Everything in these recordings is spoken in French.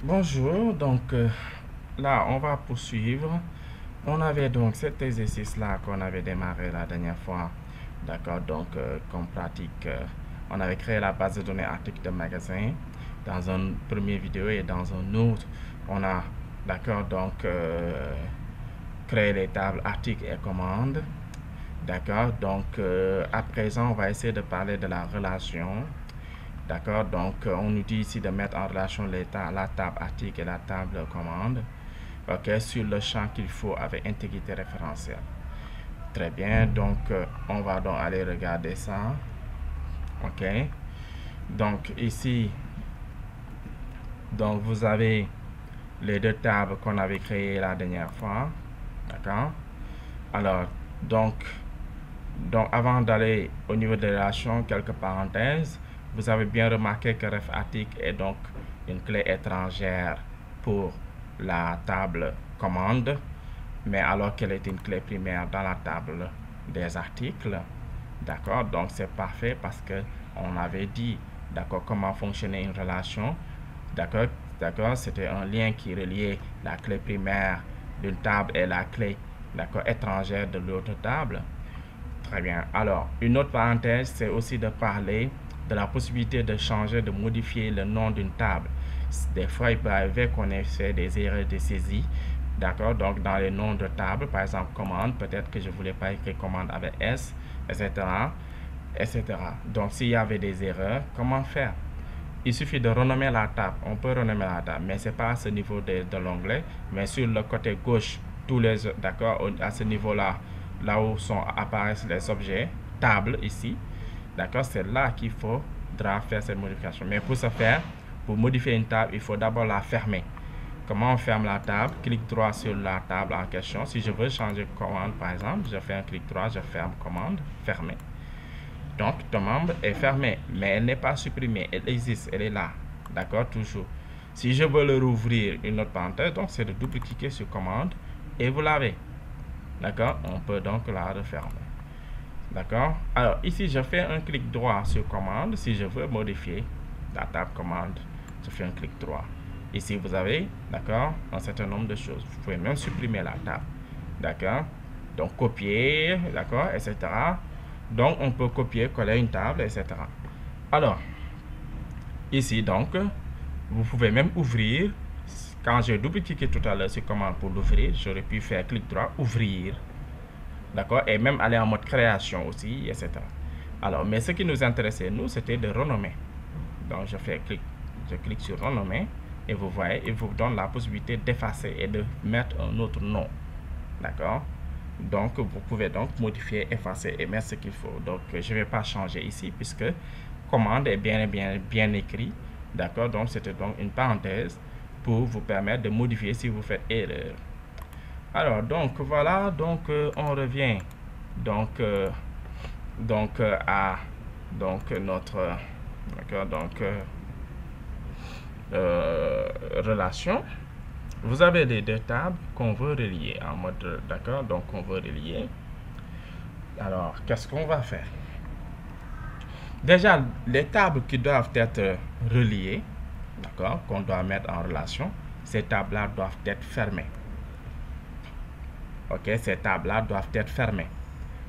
Bonjour, là on va poursuivre. On avait donc cet exercice-là qu'on avait démarré la dernière fois. D'accord, comme pratique, on avait créé la base de données articles de magasin dans une première vidéo et dans un autre, on a, d'accord, créé les tables articles et commandes. D'accord, à présent, on va essayer de parler de la relation. D'accord, on nous dit ici de mettre en relation la table article et la table commande. Ok, sur le champ qu'il faut avec intégrité référentielle. Très bien, on va donc aller regarder ça. Ok, donc ici, vous avez les deux tables qu'on avait créées la dernière fois. D'accord, alors donc avant d'aller au niveau des relations, quelques parenthèses. Vous avez bien remarqué que ref article est donc une clé étrangère pour la table commande, mais alors qu'elle est une clé primaire dans la table des articles. D'accord, donc c'est parfait parce que on avait dit, d'accord, comment fonctionnait une relation. D'accord, c'était un lien qui reliait la clé primaire d'une table et la clé, d'accord, étrangère de l'autre table. Très bien. Alors, une autre parenthèse, c'est aussi de parler de la possibilité de changer, de modifier le nom d'une table. Des fois, il peut arriver qu'on ait fait des erreurs de saisie. D'accord, donc dans les noms de table, par exemple, commande, peut-être que je ne voulais pas écrire commande avec S, etc., etc. Donc, s'il y avait des erreurs, comment faire? Il suffit de renommer la table. On peut renommer la table, mais ce n'est pas à ce niveau de l'onglet, mais sur le côté gauche, d'accord, à ce niveau-là, là où apparaissent les objets, table ici, d'accord, c'est là qu'il faudra faire cette modification. Mais pour ce faire, pour modifier une table, il faut d'abord la fermer. Comment on ferme la table? Clic droit sur la table en question. Si je veux changer commande, par exemple, je fais un clic droit, je ferme commande, fermer. Donc, ton membre est fermé, mais elle n'est pas supprimée, elle existe, elle est là. D'accord, toujours. Si je veux le rouvrir, une autre parenthèse, donc c'est de double-cliquer sur commande et vous l'avez. D'accord, on peut donc la refermer. D'accord, alors ici je fais un clic droit sur commande. Si je veux modifier la table commande, je fais un clic droit. Ici vous avez, d'accord, un certain nombre de choses. Vous pouvez même supprimer la table. D'accord, donc copier, d'accord, etc. Donc, on peut copier, coller une table, etc. Alors, ici, donc, vous pouvez même ouvrir. Quand j'ai double-cliqué tout à l'heure sur commande pour l'ouvrir, j'aurais pu faire clic droit, ouvrir. D'accord, et même aller en mode création aussi, etc. Alors, mais ce qui nous intéressait, nous, c'était de renommer. Donc, je clique sur renommer, et vous voyez, il vous donne la possibilité d'effacer et de mettre un autre nom. D'accord, donc vous pouvez donc modifier, effacer et mettre ce qu'il faut. Donc je ne vais pas changer ici puisque commande est bien écrit. D'accord, donc c'était donc une parenthèse pour vous permettre de modifier si vous faites erreur. Alors donc voilà, on revient à notre relation. Vous avez les deux tables qu'on veut relier en mode, d'accord, donc on veut relier. Alors, qu'est-ce qu'on va faire? Déjà, les tables qui doivent être reliées, d'accord, qu'on doit mettre en relation, ces tables-là doivent être fermées. Ok, ces tables-là doivent être fermées.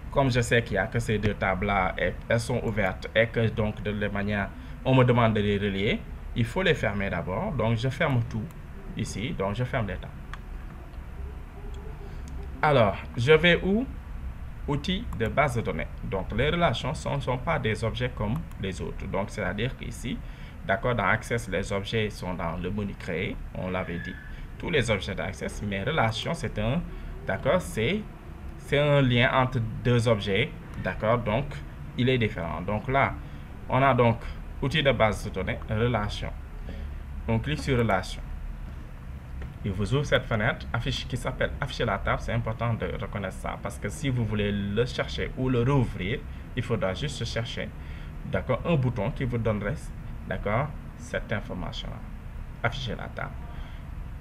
Comme je sais qu'il n'y a que ces deux tables-là, elles sont ouvertes et que donc de la manière, on me demande de les relier, il faut les fermer d'abord. Donc, je ferme tout ici, donc je ferme les tables. Alors, je vais où? Outils de base de données. Donc, les relations ne sont pas des objets comme les autres. Donc, c'est-à-dire qu'ici, d'accord, dans Access, les objets sont dans le menu créer. On l'avait dit. Tous les objets d'Access, mais relation, c'est un, d'accord, c'est un lien entre deux objets. D'accord, donc, il est différent. Donc là, on a donc outils de base de données, relation. On clique sur relation. Il vous ouvre cette fenêtre qui s'appelle afficher la table. C'est important de reconnaître ça parce que si vous voulez le chercher ou le rouvrir, il faudra juste chercher, d'accord, un bouton qui vous donnerait, d'accord, cette information là. Afficher la table.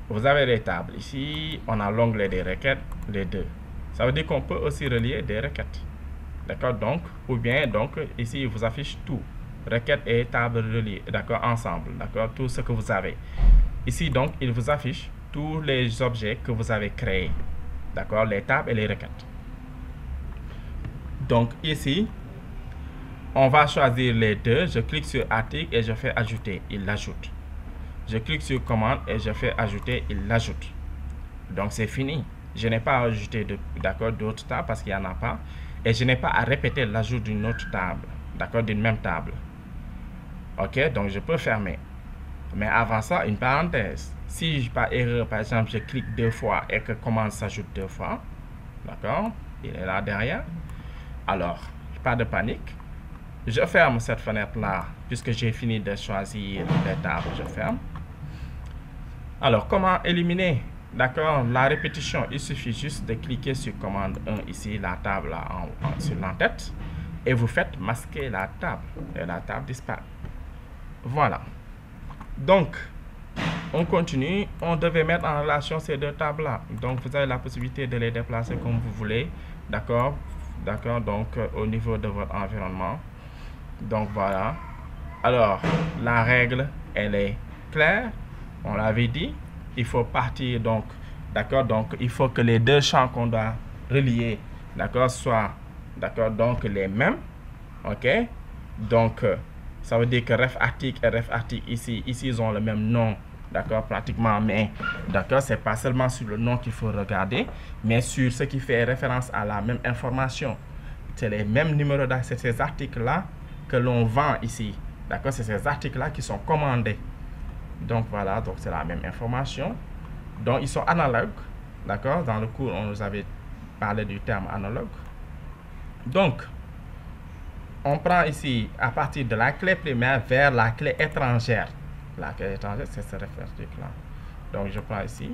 Vous avez les tables ici, on a l'onglet des requêtes, les deux. Ça veut dire qu'on peut aussi relier des requêtes, d'accord, donc ou bien donc ici il vous affiche tout, requêtes et tables reliées, d'accord, ensemble, d'accord, tout ce que vous avez. Ici, donc, il vous affiche tous les objets que vous avez créés. D'accord, les tables et les requêtes. Donc, ici, on va choisir les deux. Je clique sur article et je fais ajouter. Il l'ajoute. Je clique sur commande et je fais ajouter. Il l'ajoute. Donc, c'est fini. Je n'ai pas ajouté d'autres tables parce qu'il n'y en a pas. Et je n'ai pas à répéter l'ajout d'une autre table. D'accord, d'une même table. Ok, donc je peux fermer. Mais avant ça, une parenthèse. Si par erreur, par exemple, je clique 2 fois et que commande s'ajoute 2 fois, d'accord, il est là derrière. Alors, pas de panique. Je ferme cette fenêtre-là, puisque j'ai fini de choisir les tables, je ferme. Alors, comment éliminer, d'accord, la répétition? Il suffit juste de cliquer sur commande 1 ici, la table là, sur l'entête, et vous faites masquer la table, et la table disparaît. Voilà. Donc, on continue. On devait mettre en relation ces deux tables-là. Donc, vous avez la possibilité de les déplacer comme vous voulez. D'accord? D'accord? Donc, au niveau de votre environnement. Donc, voilà. Alors, la règle, elle est claire. On l'avait dit. Il faut partir, donc, d'accord? Donc, il faut que les deux champs qu'on doit relier, d'accord, soient, d'accord, donc, les mêmes. OK? Donc, ça veut dire que ref article et ref article ici, ils ont le même nom, d'accord, pratiquement, mais d'accord, c'est pas seulement sur le nom qu'il faut regarder, mais sur ce qui fait référence à la même information. C'est les mêmes numéros, c'est ces articles-là que l'on vend ici, d'accord, c'est ces articles-là qui sont commandés. Donc voilà, donc c'est la même information. Donc ils sont analogues, d'accord, dans le cours, on nous avait parlé du terme analogue. Donc, on prend ici à partir de la clé primaire vers la clé étrangère. La clé étrangère, c'est ce référentiel-là. Donc, je prends ici.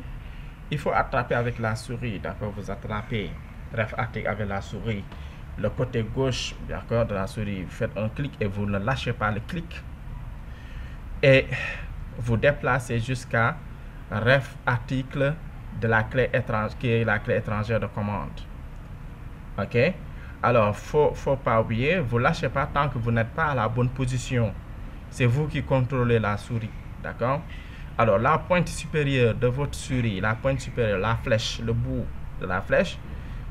Il faut attraper avec la souris. D'accord, vous attrapez ref article avec la souris. Le côté gauche, d'accord, de la souris, vous faites un clic et vous ne lâchez pas le clic. Et vous déplacez jusqu'à ref article de la clé étrangère, qui est la clé étrangère de commande. OK? Alors, faut pas oublier, vous ne lâchez pas tant que vous n'êtes pas à la bonne position. C'est vous qui contrôlez la souris. D'accord? Alors, la pointe supérieure de votre souris, la pointe supérieure, la flèche, le bout de la flèche,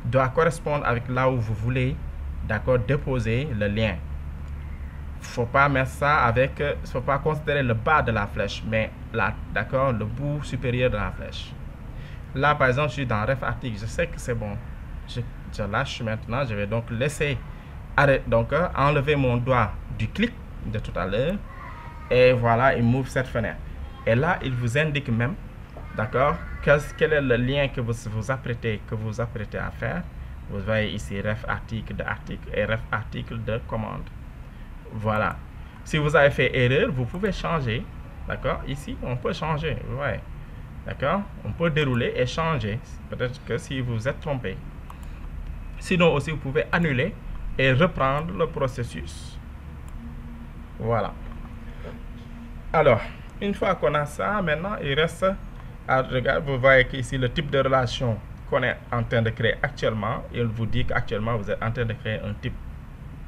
doit correspondre avec là où vous voulez, d'accord, déposer le lien. Faut pas mettre ça avec, faut pas considérer le bas de la flèche, mais là, d'accord, le bout supérieur de la flèche. Là, par exemple, je suis dans ref article, je sais que c'est bon. Je lâche maintenant, je vais donc laisser enlever mon doigt du clic de tout à l'heure et voilà, il m'ouvre cette fenêtre et là il vous indique même, d'accord, quel est le lien que vous apprêtez à faire. Vous voyez ici ref article de article et ref article de commande. Voilà, si vous avez fait erreur, vous pouvez changer, d'accord, ici on peut changer, vous voyez, d'accord, on peut dérouler et changer, peut-être que si vous êtes trompé. Sinon aussi, vous pouvez annuler et reprendre le processus. Voilà. Alors, une fois qu'on a ça, maintenant, il reste à regarder. Vous voyez qu'ici, le type de relation qu'on est en train de créer actuellement, il vous dit qu'actuellement, vous êtes en train de créer un type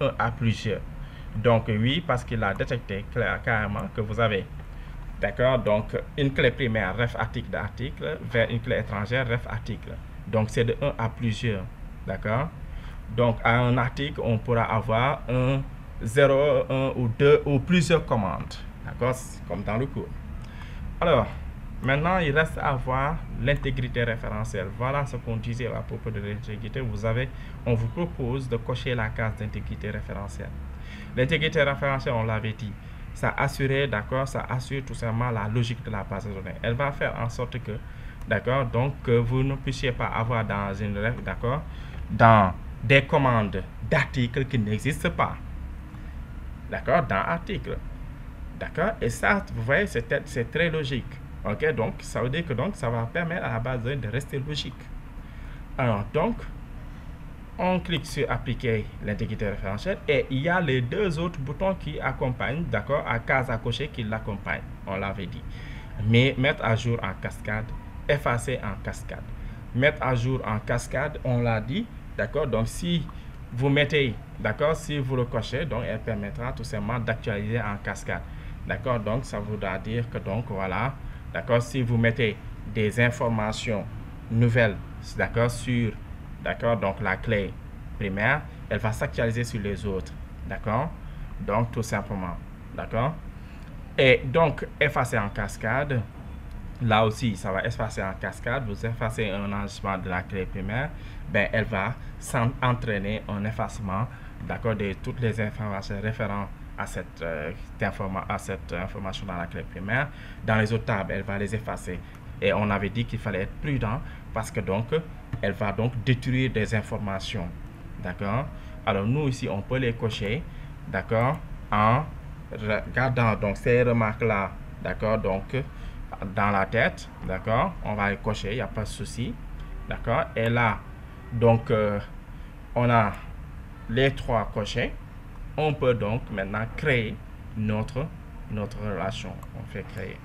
1 à plusieurs. Donc, oui, parce qu'il a détecté carrément que vous avez, d'accord, donc une clé primaire, ref article d'article, vers une clé étrangère, ref article. Donc, c'est de 1 à plusieurs. D'accord? Donc, à un article, on pourra avoir un 0, 1 ou 2 ou plusieurs commandes. D'accord? Comme dans le cours. Alors, maintenant, il reste à voir l'intégrité référentielle. Voilà ce qu'on disait à propos de l'intégrité. On vous propose de cocher la case d'intégrité référentielle. L'intégrité référentielle, on l'avait dit, ça assure, d'accord, ça assure tout simplement la logique de la base de données. Elle va faire en sorte que, d'accord, donc que vous ne puissiez pas avoir dans une, d'accord, dans des commandes d'articles qui n'existent pas, d'accord, dans article, d'accord, et ça, vous voyez, c'est très logique, ok, donc ça veut dire que donc ça va permettre à la base de données de rester logique. Alors donc, on clique sur appliquer l'intégrité référentielle et il y a les deux autres boutons qui accompagnent, d'accord, à case à cocher qui l'accompagnent, on l'avait dit, mais mettre à jour en cascade, effacer en cascade. Mettre à jour en cascade, on l'a dit, d'accord, donc si vous mettez, d'accord, si vous le cochez, donc elle permettra tout simplement d'actualiser en cascade, d'accord, donc ça voudra dire que donc voilà, d'accord, si vous mettez des informations nouvelles, d'accord, sur, d'accord, donc la clé primaire, elle va s'actualiser sur les autres, d'accord, donc tout simplement, d'accord. Et donc effacer en cascade, là aussi ça va effacer en cascade. Vous effacez un enregistrement de la clé primaire, ben elle va entraîner un effacement, d'accord, de toutes les informations référentes à cette information dans la clé primaire. Dans les autres tables, elle va les effacer. Et on avait dit qu'il fallait être prudent parce que donc elle va donc détruire des informations, d'accord. Alors nous ici on peut les cocher, d'accord, en regardant donc ces remarques là, d'accord, donc dans la tête, d'accord, on va les cocher, il n'y a pas de souci, d'accord. Et là donc on a les trois cochés. On peut donc maintenant créer notre relation. On fait créer.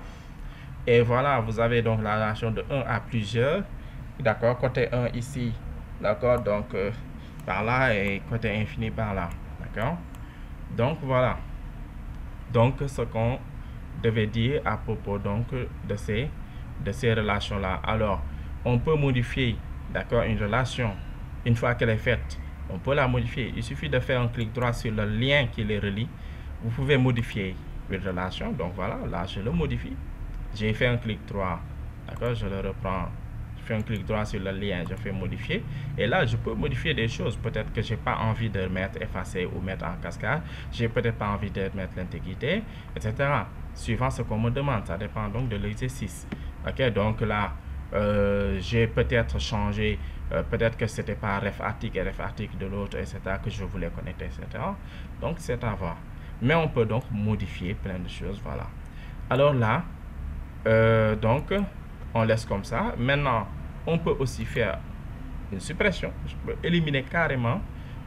Et voilà, vous avez donc la relation de 1 à plusieurs. D'accord, côté 1 ici. D'accord, donc par là et côté infini par là. D'accord. Donc voilà. Donc ce qu'on devait dire à propos donc de ces relations-là. Alors, on peut modifier, d'accord, une relation une fois qu'elle est faite. On peut la modifier. Il suffit de faire un clic droit sur le lien qui les relie. Vous pouvez modifier une relation. Donc voilà, là je le modifie. J'ai fait un clic droit. D'accord, je le reprends. Je fais un clic droit sur le lien, je fais modifier. Et là, je peux modifier des choses. Peut-être que je n'ai pas envie de mettre effacer ou mettre en cascade. J'ai peut-être pas envie de mettre l'intégrité, etc. Suivant ce qu'on me demande. Ça dépend donc de l'exercice. Ok, donc là, j'ai peut-être changé. Peut-être que c'était pas ref article et ref article de l'autre, etc. que je voulais connecter, etc. Donc c'est à voir. Mais on peut donc modifier plein de choses, voilà. Alors là, donc on laisse comme ça. Maintenant, on peut aussi faire une suppression. Je peux éliminer carrément.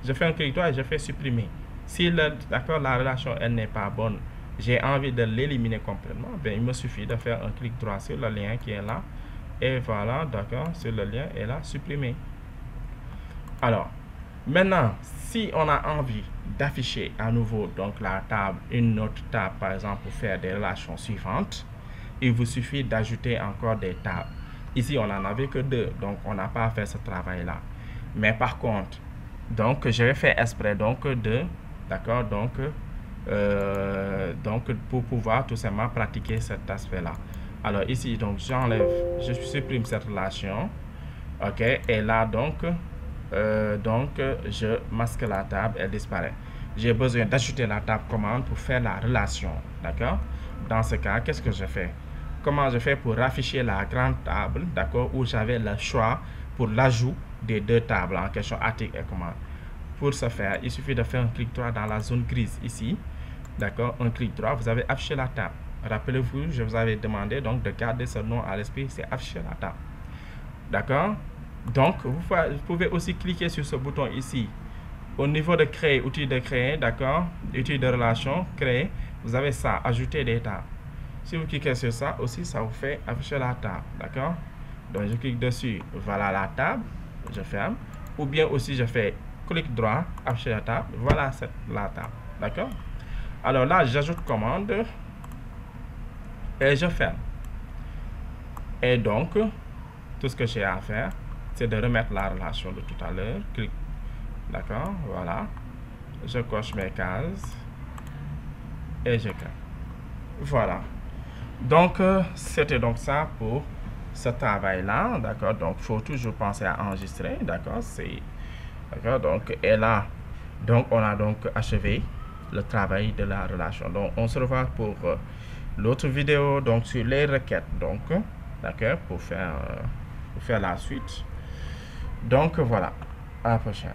Je fais un clic droit et je fais supprimer. Si d'accord, la relation elle n'est pas bonne, j'ai envie de l'éliminer complètement, ben, il me suffit de faire un clic droit sur le lien qui est là. Et voilà, d'accord, sur le lien est là, supprimer. Alors, maintenant, si on a envie d'afficher à nouveau donc la table, une autre table par exemple pour faire des relations suivantes, il vous suffit d'ajouter encore des tables. Ici, on n'en avait que 2, donc on n'a pas à faire ce travail-là. Mais par contre, donc je vais faire exprès donc de, d'accord, donc pour pouvoir tout simplement pratiquer cet aspect-là. Alors ici, donc j'enlève, je supprime cette relation, ok, et là donc je masque la table, elle disparaît. J'ai besoin d'ajouter la table commande pour faire la relation, d'accord. Dans ce cas, qu'est-ce que je fais? Comment je fais pour afficher la grande table, d'accord, où j'avais le choix pour l'ajout des 2 tables en question, article et commande. Pour ce faire, il suffit de faire un clic droit dans la zone grise ici, d'accord, un clic droit, vous avez affiché la table. Rappelez-vous, je vous avais demandé donc de garder ce nom à l'esprit, c'est afficher la table. D'accord? Donc, vous pouvez aussi cliquer sur ce bouton ici. Au niveau de créer, outil de créer, d'accord? Outil de relation, créer, vous avez ça, ajouter des tables. Si vous cliquez sur ça aussi, ça vous fait afficher la table, d'accord? Donc, je clique dessus, voilà la table, je ferme. Ou bien aussi, je fais clic droit, afficher la table, voilà la table, d'accord? Alors là, j'ajoute commande. Et je ferme. Et donc, tout ce que j'ai à faire, c'est de remettre la relation de tout à l'heure. Clic. D'accord, voilà. Je coche mes cases. Et je crée. Voilà. Donc, c'était donc ça pour ce travail-là. D'accord, donc il faut toujours penser à enregistrer. D'accord, d'accord, donc, et là, donc, on a donc achevé le travail de la relation. Donc, on se revoit pour l'autre vidéo donc sur les requêtes, donc d'accord, pour faire la suite. Donc voilà, à la prochaine.